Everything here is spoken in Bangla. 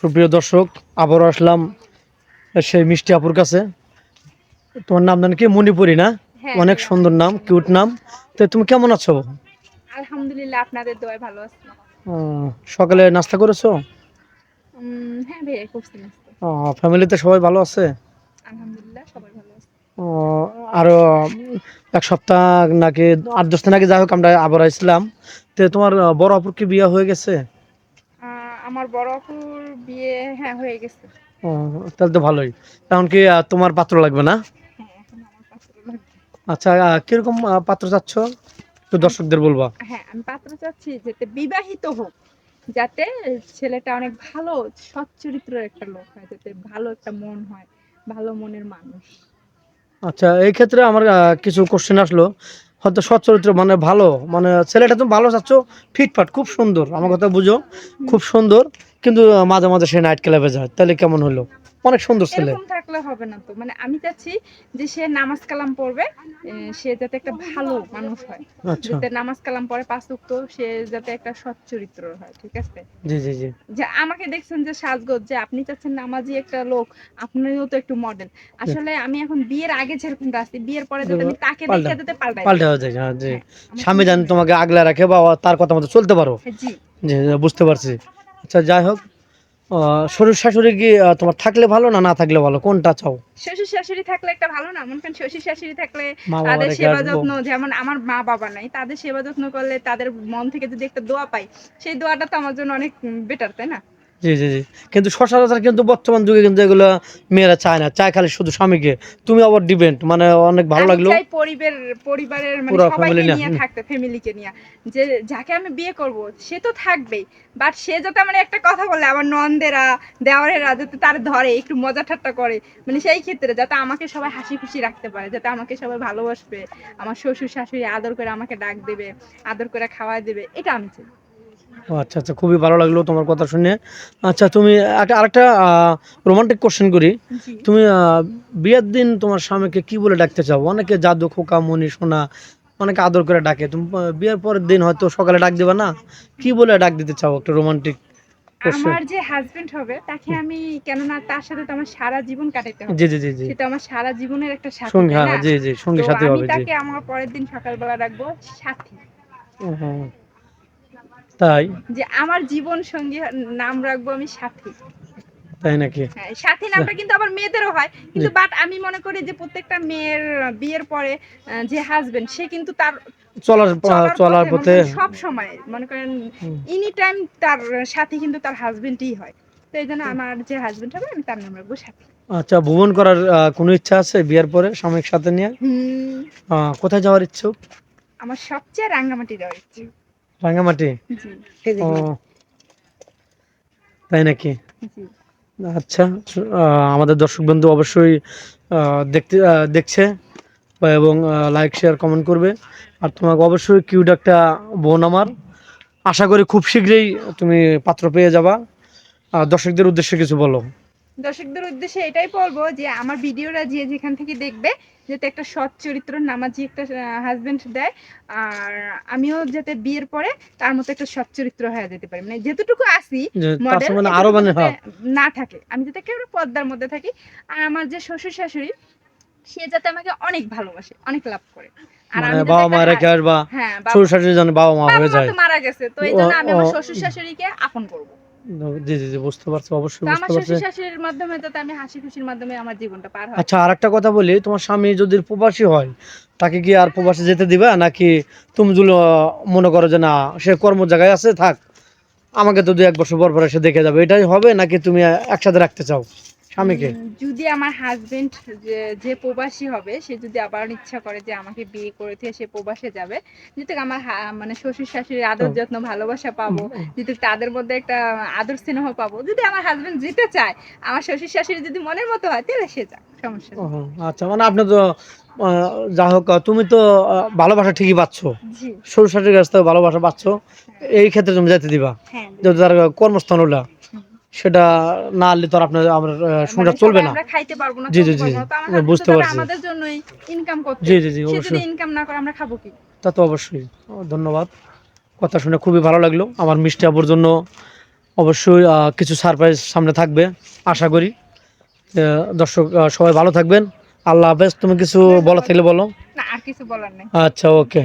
সুপ্রিয় দর্শক, আবারও আসলাম সেই মিষ্টি আপুর কাছে। তোমার নাম জানি কি? মণিপুরি না? হ্যাঁ, অনেক হ্যাঁ, সুন্দর নাম, কিউট নাম। তো তুমি কেমন আছো? আলহামদুলিল্লাহ আপনাদের দোয়ায় ভালো আছি। সকালে নাস্তা করেছো? হ্যাঁ ভাইয়া করছি নাস্তা। ফ্যামিলিতে সবাই ভালো আছে? আলহামদুলিল্লাহ সবাই ভালো আছে। আরো এক সপ্তাহ নাকি 8-10 দিন আগে, যাই হোক, আমরা আবার আসলাম। তো তোমার বড় আপুর কি বিয়ে হয়ে গেছে? আমার বড় আপুর বিয়ে হ্যাঁ হয়ে গেছে। তাহলে তো ভালোই। এখন কি তোমার পাত্র লাগবে না? হ্যাঁ, এখন আমার পাত্র লাগবে। আচ্ছা, কিরকম পাত্র চাচ্ছ একটু আম দর্শকদের বলবা। হ্যাঁ, আমি পাত্র চাচ্ছি যাতে বিবাহিত হোক। যাতে ছেলেটা অনেক ভালো সৎ চরিত্রের একটা লোক হয়, যাতে ভালো একটা মন হয়, ভালো মনের মানুষ। আচ্ছা, এই ক্ষেত্রে আমার কিছু কোশ্চেন আসলো। হয়তো সৎ চরিত্র মানে ভালো, মানে ছেলেটা তুমি ভালো চাচ্ছ, ফিটফাট খুব সুন্দর, আমার হুম, কথা বুঝো, হুম। খুব সুন্দর, কিন্তু মাঝে মাঝে সে নাইট ক্লাবে যায়, তাহলে কেমন হলো? অনেক সুন্দর ছেলে। এরকম থাকলে হবে না তো। মানে আমি চাচ্ছি যে সে নামাজ কালাম পড়বে, সে যাতে একটা ভালো মানুষ হয়। আচ্ছা। যাতে নামাজ কালাম পড়ে ৫ ওয়াক্ত, সে যাতে একটা সৎ চরিত্রর হয়। ঠিক আছে? জি, জি, জি। যে আমাকে দেখছেন যে সাজগোজ, যে আপনি চাচ্ছেন নামাজি একটা লোক, আপনিও তো একটু মডেল। জি। আসলে আমি এখন বিয়ের আগে যেরকম আছি, বিয়ের পরে যাতে এবার আমি তাকে পাল্টা দেখে যাতে পাল্টাই পাল্টা যাই। হয়ে যায়, হ্যাঁ, জি। হ্যাঁ, আমার স্বামী চিন্তা যেন ভাবনা তোমাকে আগলে রাখে বা তার কথা মতো চলতে পারো। জি। জি, জি, বুঝতে পারছি। আচ্ছা, যাই হোক, শ্বশুর শাশুড়ি কি তোমার থাকলে ভালো না না থাকলে ভালো, কোনটা চাও? শ্বশুর-শাশুড়ি থাকলে একটা ভালো না? মনে করেন শ্বশুর-শাশুড়ি থাকলে মা বাবা তাদের রেখে সেবা আসবো। যত্ন, যেমন আমার মা-বাবা নাই। তাদের সেবা যত্ন করলে তাদের মন থেকে যদি একটা দোয়া পাই, সেই দোয়াটা তো আমার জন্য অনেক বেটার, তাই না? জি, জি, জি। কিন্তু সচরাচর কিন্তু বর্তমান যুগে কিন্তু এগুলো মেয়েরা চায় না, চায় খালি শুধু স্বামীকে। তুমি আবার ডিপেন্ড, মানে অনেক ভালো আমি লাগলো। চাই পরিবারের মানে পুরো ফ্যামিলি সবাইকে না। নিয়ে থাকতে, ফ্যামিলিকে নিয়ে। যে যাকে আমি বিয়ে করব সে তো থাকবেই। বাট সে যাতে আমার একটা কথা বলে, আমার নন্দেরা, দেওরেরা যাতে তার ধরে, একটু মজা ঠাট্টা করে। মানে সেই ক্ষেত্রে যাতে আমাকে সবাই হাসি খুশি রাখতে পারে, যাতে আমাকে সবাই ভালোবাসবে। আমার শ্বশুর শাশুড়ি আদর করে আমাকে ডাক দেবে, আদর করে খাওয়ায় দেবে। এটা আমি চাই। ও আচ্ছা, আচ্ছা, খুবই ভালো লাগলো তোমার কথা শুনে। আচ্ছা, তুমি আরেকটা রোমান্টিক কোশ্চেন করি। জি। তুমি বিয়ের দিন তোমার স্বামীকে কি বলে ডাকতে চাও? অনেকে জাদু, খোকা, মনি, সোনা, অনেকে আদর করে ডাকে। তুমি বিয়ের পরের দিন হয়তো সকালে ডাক দিবা না, কি বলে ডাক দিতে চাও? একটা রোমান্টিক কোশ্চেন। আমার যে হাসব্যান্ড হবে তাকে আমি, কেননা তার সাথে তো আমার সারা জীবন কাটাতে হবে। জি, জি, জি, জি। সেটা আমার সারা জীবনের একটা সাথী, সঙ্গী, তাই হ্যাঁ, না? জি, জি, সঙ্গী তো সাথী আমি হবে, জি। তাকে আমার পরের দিন সকালবেলা রাখবো সাথী। হ্যাঁ, তাই? যে আমার জীবন সঙ্গী নাম রাখবো আমি সাথী। তাই নাকি? হ্যাঁ, সাথী নামটা কিন্তু আবার মেয়েদেরও হয়। জি। কিন্তু বাট আমি মনে করি যে প্রত্যেকটা মেয়ের বিয়ের পরে যে হাসব্যান্ড সে কিন্তু তার চলার চলার পথে মনে পথে। করেন সব সময় মনে করেন হুম। এনি টাইম তার সাথী কিন্তু তার হাসব্যান্ডই হয়। তো এইজন্য আমার যে হাসব্যান্ড হবে আমি তার নাম রাখবো সাথী। আচ্ছা, ভ্রমণ করার কোনো ইচ্ছা আছে বিয়ের পরে স্বামীর সাথে নিয়ে? হুম। কোথায় যাওয়ার ইচ্ছুক? আমার সবচেয়ে রাঙ্গামাটি যাওয়ার ইচ্ছে। রাঙামাটি? জি, ও, তাই নাকি? জি। আচ্ছা, আমাদের দর্শক বন্ধু অবশ্যই দেখছে এবং লাইক শেয়ার কমেন্ট করবে। আর তোমাকে অবশ্যই কিউট একটা বোন আমার, আশা করি খুব শীঘ্রই তুমি পাত্র পেয়ে যাবা। দর্শকদের উদ্দেশ্যে কিছু বলো। দর্শকদের উদ্দেশ্যে এটাই বলবো যে আমার ভিডিওটা যে যেখান থেকে দেখবে যাতে একটা সৎ চরিত্র নামাজি একটা হাজবেন্ড দেয়। আর আমিও যাতে বিয়ের পরে তার মতো একটা সৎ চরিত্র হয়ে যেতে পারি, মানে যেতটুকু আসি যে তার মডেল সম্বন্ধে আরো এতটুকু মানে, যাতে হ্যাঁ। না থাকে, আমি যাতে একেবারে পর্দার মধ্যে থাকি। আর আমার যে শ্বশুর শাশুড়ি সে যাতে আমাকে অনেক ভালোবাসে, অনেক লাভ করে। আর মানে আমি যাতে বাবা একটা মা রেখে আসবা, হ্যাঁ, শ্বশুর শাশুড়ি যেন বাবা মা বাবা হয়ে মা যায়। তো মারা গেছে, তো এই ও, জন্য আমি ও, আমার শ্বশুর শাশুড়িকে আপন করবো। জি, জি, জি, বুঝতে পারছি, তো অবশ্যই আমার বুঝতে পারছি। শ্বশুর শাশুড়ির মাধ্যমে যাতে আমি হাসি খুশির মাধ্যমে আমার জীবনটা পার হয়। আচ্ছা, আর একটা কথা বলি, তোমার স্বামী যদি প্রবাসী হয়, তাকে কি আর প্রবাসী যেতে দিবা, নাকি তুমি যদি মনে করো যে না, সে কর্ম জায়গায় আছে, থাক, আমাকে তো 2-1 বছর পর পর এসে দেখে যাবে, এটাই হবে, নাকি তুমি একসাথে রাখতে চাও স্বামীকে? যদি আমার হাজবেন্ড যে যে প্রবাসী হবে সে যদি আবার ইচ্ছা করে যে আমাকে বিয়ে করে দিয়ে সে প্রবাসে যাবে, যেহেতু আমার মানে শ্বশুর শাশুড়ির আদর হুম, যত্ন ভালোবাসা পাবো, হুম, যেহেতু তাদের মধ্যে একটা আদর স্নেহ পাবো, যদি আমার হাজবেন্ড যেতে চায়, আমার শ্বশুর শাশুড়ি যদি মনের মতো হয় তাহলে সে যাক, সমস্যা নেই। আচ্ছা, মানে আপনি তো যা হোক, তুমি তো ভালোবাসা ঠিকই পাচ্ছ, জি। শ্বশুর শাশুড়ির কাছ থেকে ভালোবাসা পাচ্ছ, হ্যাঁ, এই ক্ষেত্রে তুমি যেতে দিবা? হ্যাঁ, যেহেতু তার কর্মস্থান ওটা, হুম। সেটা না আনলে তো আর আপনার আমার মানে সংসার চলবে সবাই না। আমরা খাইতে পারবো না, জি, জি, চলতে জি, পারবো না, তো আমার হাজবেন্ড তো বুঝতে যাবে পারছি। আমাদের জন্যই ইনকাম করতে। জি, জি, জি, সে যদি অবশ্যই। ইনকাম না করে আমরা খাবো কি? তা তো অবশ্যই। ধন্যবাদ। কথা শুনে খুবই ভালো লাগলো। আমার মিষ্টি আপুর জন্য অবশ্যই কিছু সারপ্রাইজ সামনে থাকবে আশা করি। দর্শক সবাই ভালো থাকবেন, আল্লাহ হাফেজ। তুমি কিছু বলা থাকলে বলো। না, আর কিছু বলার নেই। আচ্ছা, ওকে।